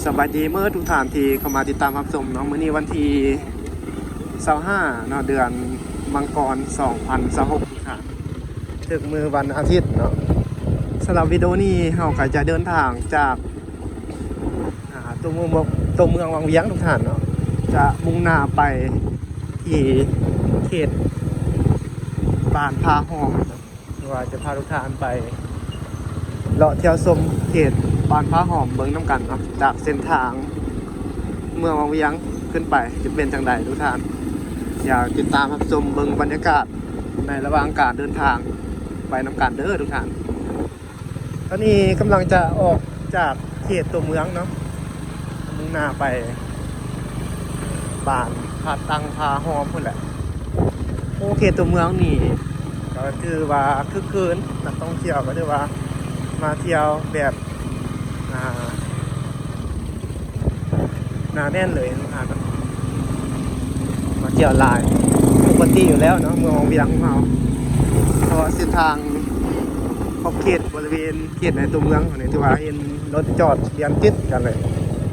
สวัสดีเมื่อทุกท่านที่เข้ามาติดตามรับชมเนาะมื้อนี้วันที่25เนาะเดือนมังกร2026ทุกท่านถึงมือวันอาทิตย์เนาะสำหรับวิดีโอนี้เราก็จะเดินทางจากตัวเมืองวังเวียงทุกท่านเนาะจะมุ่งหน้าไปที่เขตบ้านพาหอมว่าจะพาทุกท่านไปเลาะเที่ยวชมเขตบ้านพาหอมเบิ่งน้ำกันเนาะจากเส้นทางเมืองวังเวียงขึ้นไปจะเป็นจังใดทุกท่านอยากติดตามรับชมเบิ่งบรรยากาศในระหว่างการเดินทางไปน้ำกันเด้อทุกท่านตอนนี้กำลังจะออกจากเขตตัวเมืองเนาะมุ่งหน้าไปบ้านพาตังพาหอมพุ่นแหละโอเคตัวเมืองนี่ก็คือว่าคึกคืนนักท่องเที่ยวก็ถือว่ามาเที่ยวแบบหนาแน่นเลยนะครับมาเที่ยวลายปกติอยู่แล้วเนาะเมืองวังเวียงของเราเพราะเส้นทางขอบเขตบริเวณเขตในตัวเมืองนี่ที่ว่าเห็นรถจอดเรียงติดกันเลย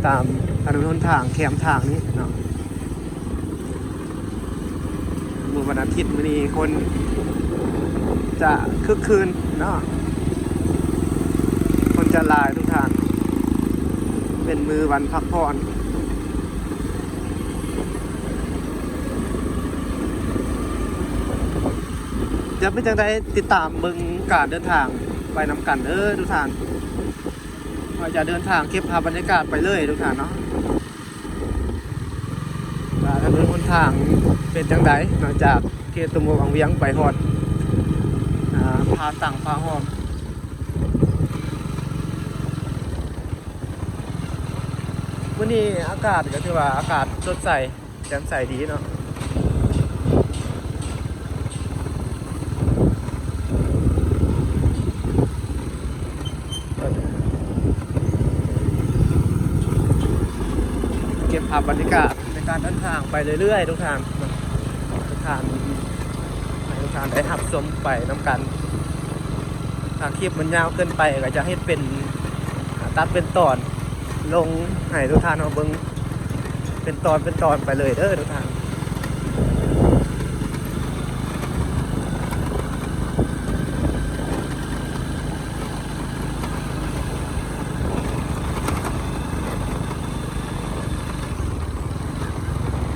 ตามถนนหนทางแคมทางนี้เนาะมื้อวันอาทิตย์มื้อนี้คนจะคึกคืนเนาะคนจะหลายทุกท่านเป็นมือวันพักผ่อนจะเป็นจังไดติดตามเบิ่งการเดินทางไปนำกันเด้อทุกท่านว่าจะเดินทางเก็บภาพบรรยากาศไปเลยทุกท่านเนาะว่าถนนหนทางเป็นจังไดนอกจากเขตตัวเมืองวังเวียงไปฮอดพาตังพาหอมวันนี้อากาศก็ถือว่าอากาศสดใสแจ่มใสดีเนาะเก็บภาพบรรยากาศในการเดินทางไปเรื่อยๆทุกท่านได้หับชมไปน้ำกันถ้าคลิปมันยาวเกินไปก็จะให้เป็นตัดเป็นตอนลงให้ทุกท่านเอาเบิ่งเป็นตอนไปเลยเด้อทุกท่าน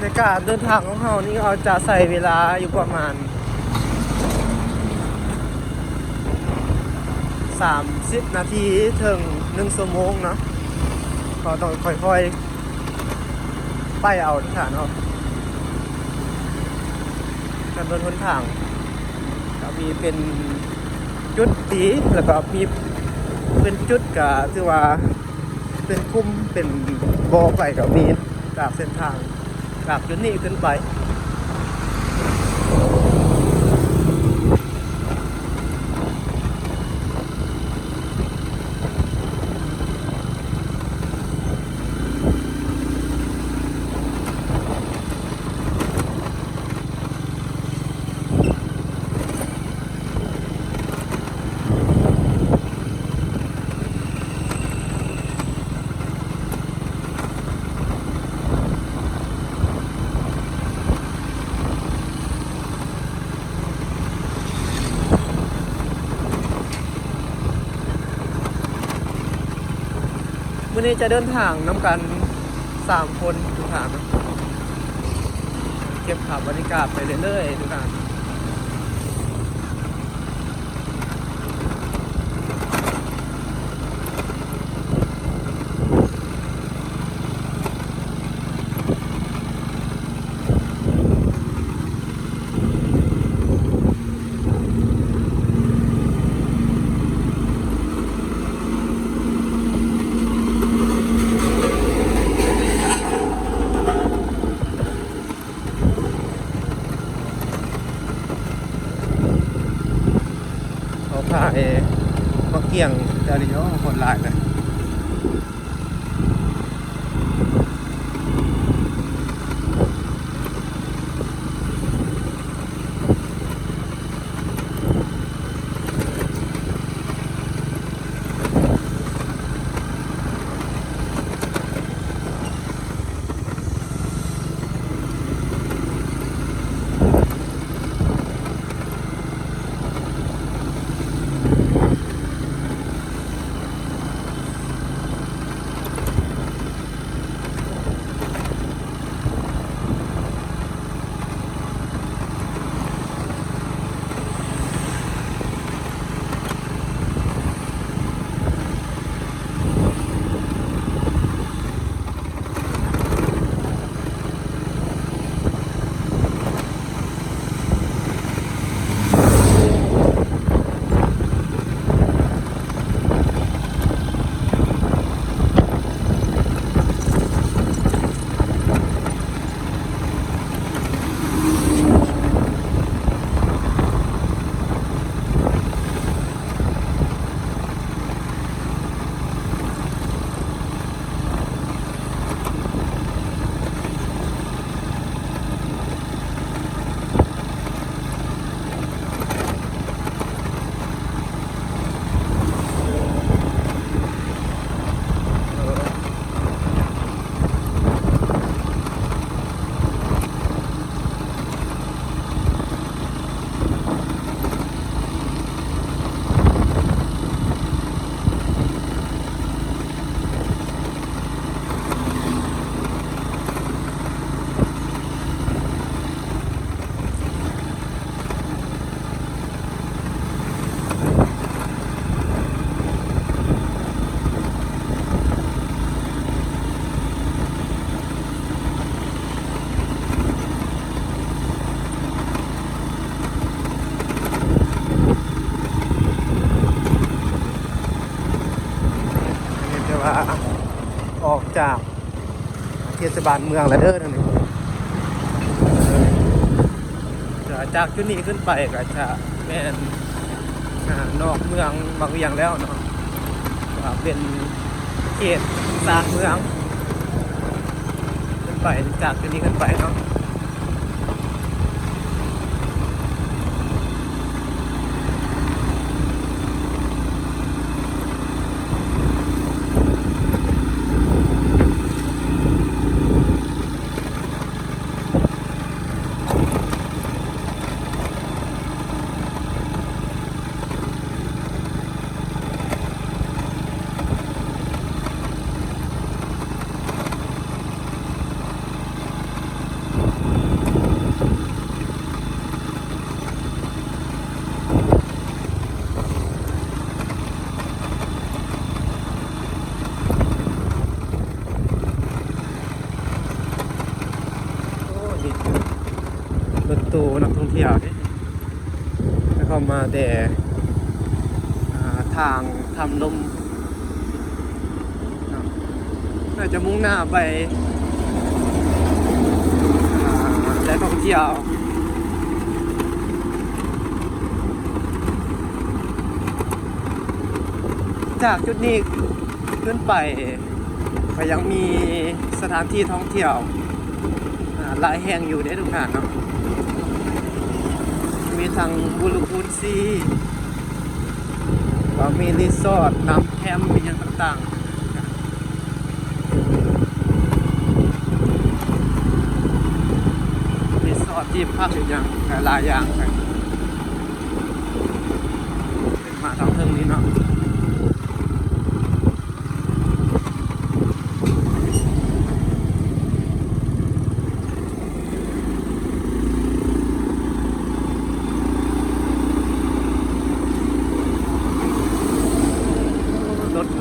ในการเดินทางของเรานี่เราจะใส่เวลาอยู่ประมาณ30 นาทีถึง1 ชั่วโมงเนาะก็ต้องค่อยๆไปเอาทุกท่านเนาะการเดินหนทางก็มีเป็นจุดสีแล้วก็มีเป็นจุดก็ถือว่าเป็นคุ้มเป็นบ่อไปก็มีจากเส้นทางจากจุดนี้ขึ้นไปวันนี้จะเดินทางน้ำกัน3 คนทุกท่านเก็บภาพบรรยากาศไปเรื่อยๆทุกท่านถ่ายมาเกี่ยงเดี๋ยวนี้คนหลายเลย ออกจากเทศบาลเมืองแล้วเด้อท่านนี้จากจุดนี้ขึ้นไปก็จะแม่นนอกเมืองบางอย่างแล้วเนาะเป็นเขตสร้างเมืองขึ้นไปจากจุดนี้ขึ้นไปเนาะรถตู้นักท่องเที่ยวนี่แล้วก็มาแต่ทางทำลมน่าจะมุ่งหน้าไปแหล่งท่องเที่ยวจากจุดนี้ขึ้นไปก็ยังมีสถานที่ท่องเที่ยวหลายแห่งอยู่ในทุกท่านเนาะมีทางบุรุพูนซีก็มีรีสอร์ทน้ำแคมป์มีอย่างต่างๆรีสอร์ทที่พักอย่างหลายอย่างมาทางเทิงนี้เนาะ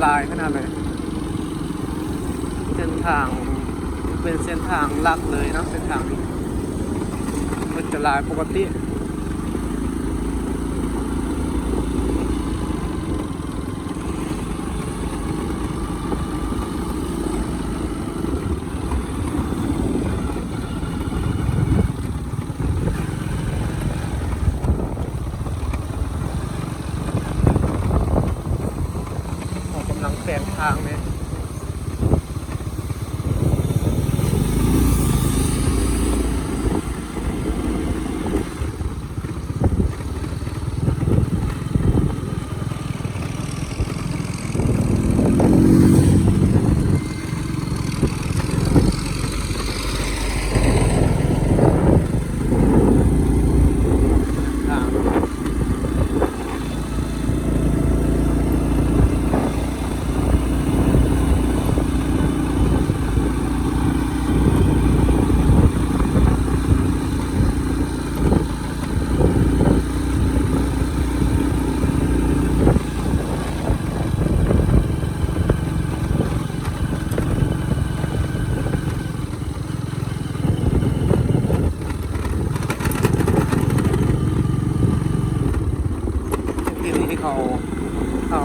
ลายขนาดเลยเส้นทางเป็นเส้นทางลักเลยนะเส้นทางนี้มันจะลายปกติกำลังแปลงทางเนี่ยเขาเอา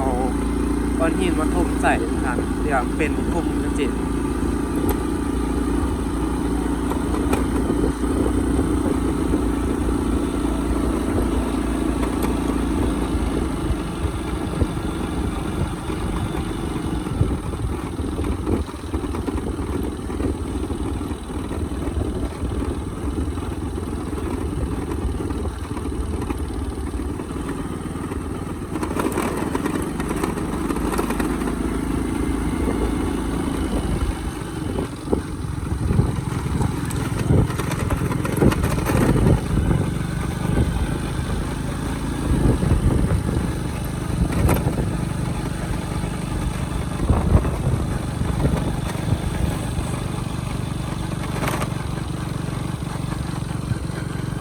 ก้อนหินมาทุ่มใส่กันเดี๋ยวเป็นกลุ่มจิต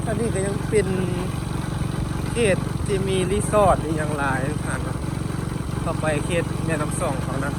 อันนี้ก็ยังเป็นเขตที่มีรีสอร์ทอย่างหลายท่านเข้าไปเขตแม่น้ำสองเขานะ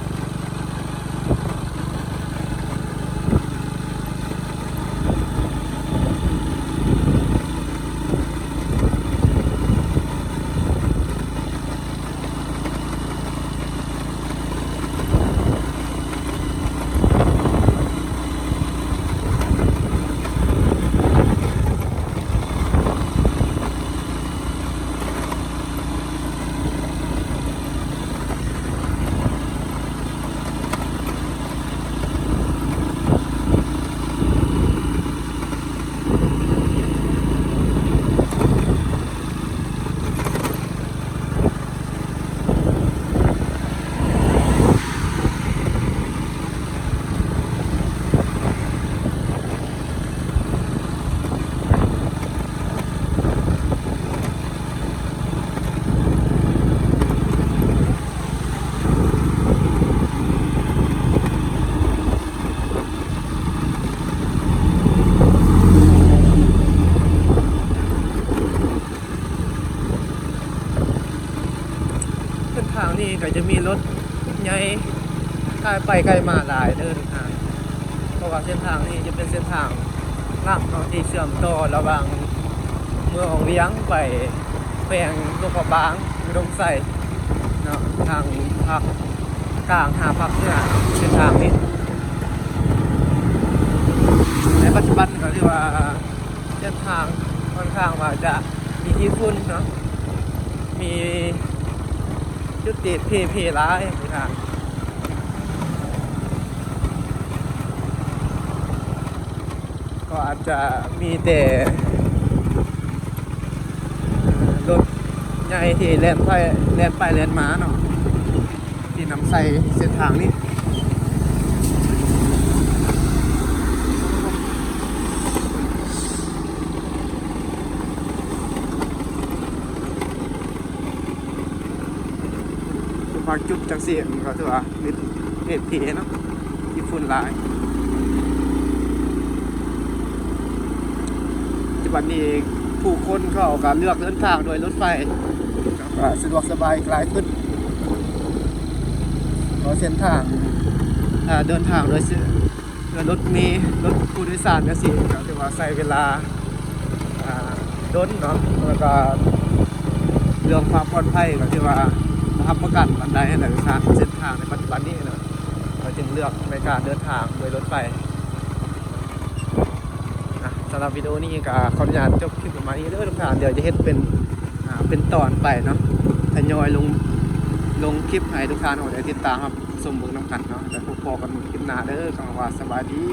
ก็จะมีรถใหญ่ใกล้ไปใกล้มาหลายเด้อทุกท่านเพราะว่าเส้นทางนี้จะเป็นเส้นทางหลักเนาะที่เชื่อมต่อระหว่างเมืองของเวียงไปแปลงลูกกระบางอุดมใส่เนาะทางภาคกลางหาภาคเหนือเส้นทางนี้ในปัจจุบันก็ที่ว่าเส้นทางค่อนข้างว่าจะมีที่ฝุ่นเนาะมีจุดติดเพร้ายนะครับก็อาจจะมีแต่รถใหญ่ที่แล่นไปแล่นมาเนาะที่นำใส่เส้นทางนี้บางจุดจังเสียงเขาถือว่าเม็ดผีเนาะที่ฝุ่นหลายปัจจุบันนี้ผู้คนเขาเอาการเลือกเดินทางโดยรถไฟก็สะดวกสบายกลายขึ้นเพราะเส้นทางเดินทางโดยรถมีรถผู้โดยสารก็สิก็ถือว่าใช้เวลาด้นเนาะแล้วก็เรื่องความปลอดภัยก็ถือว่าทำประกันบันไดให้หลายทางเส้นทางในปัจจุบันนี้นะเราจึงเลือกในการเดินทางโดยรถไฟสำหรับวิดีโอนี้ก็ขออนุญาตจบคลิปประมาณนี้เด้อทุกท่านเดี๋ยวจะเฮ็ดเป็นตอนไปเนาะทยอยลงคลิปให้ทุกท่านเอาได้ติดตามครับสมบูรณ์น้ำกันเนาะแต่พบกันคลิปหน้าเด้อก็ว่าสวัสดี